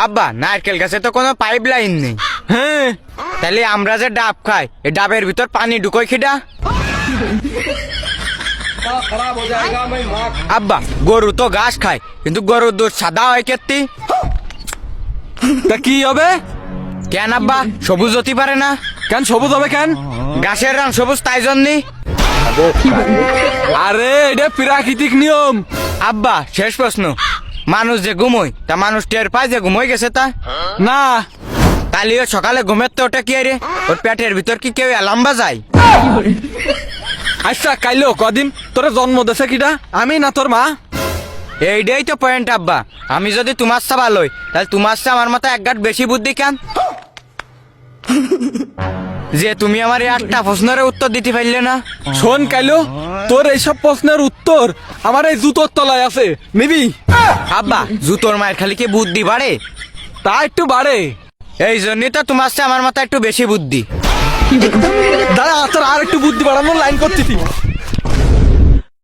আব্বা নারকেল গাছে তো কোনো পাইপ লাইন নেই। হ্যাঁ, তাহলে আমরা যে ডাব খাই এই ডাবের ভিতর পানি ঢুকোই খিডা? আব্বা গরু তো ঘাস খায়, কিন্তু গরুর দুধ সাদা হয় কেত্তি? তা কি হবে? কেন আব্বা সবুজ হতে পারে না? কেন সবুজ হবে কেন? ঘাসের রং সবুজ তাই জন্যই। আরে এটা প্রাকৃতিক নিয়ম। আব্বা শেষ প্রশ্ন, মানুষ যে ঘুমোয় তা মানুষ টের পায় যে ঘুমোয় গেছে তা? না, তাহলে সকালে ঘুমের তো ওটা কি রে? ওর পেটের ভিতর কি কেউ অ্যালার্ম বাজায়? আচ্ছা কাইলো কদিন তোর জন্ম দেশে কিটা, আমি না তোর মা? এইটাই তো পয়েন্ট আব্বা। আমি যদি তোমার চা ভালোই, তাহলে তোমার চা আমার মাথায় এক গাঁট বেশি বুদ্ধি কেন? যে তুমি আমার এই 8টা প্রশ্নের উত্তর দিতে পারলে না। শোন কাইলো, তোর এইসব প্রশ্নের উত্তর আমার এই জুতোর তলায় আছে, নিবি? আব্বা জুতোর মায়ের খালি কি বুদ্ধি বাড়ে? তা একটু বাড়ে। এই জন্যই তো তোমার চা আমার মাথায় একটু বেশি বুদ্ধি। দাঁড়া, তোর আর একটু বুদ্ধি বাড়ানোর লাইন করতেছি।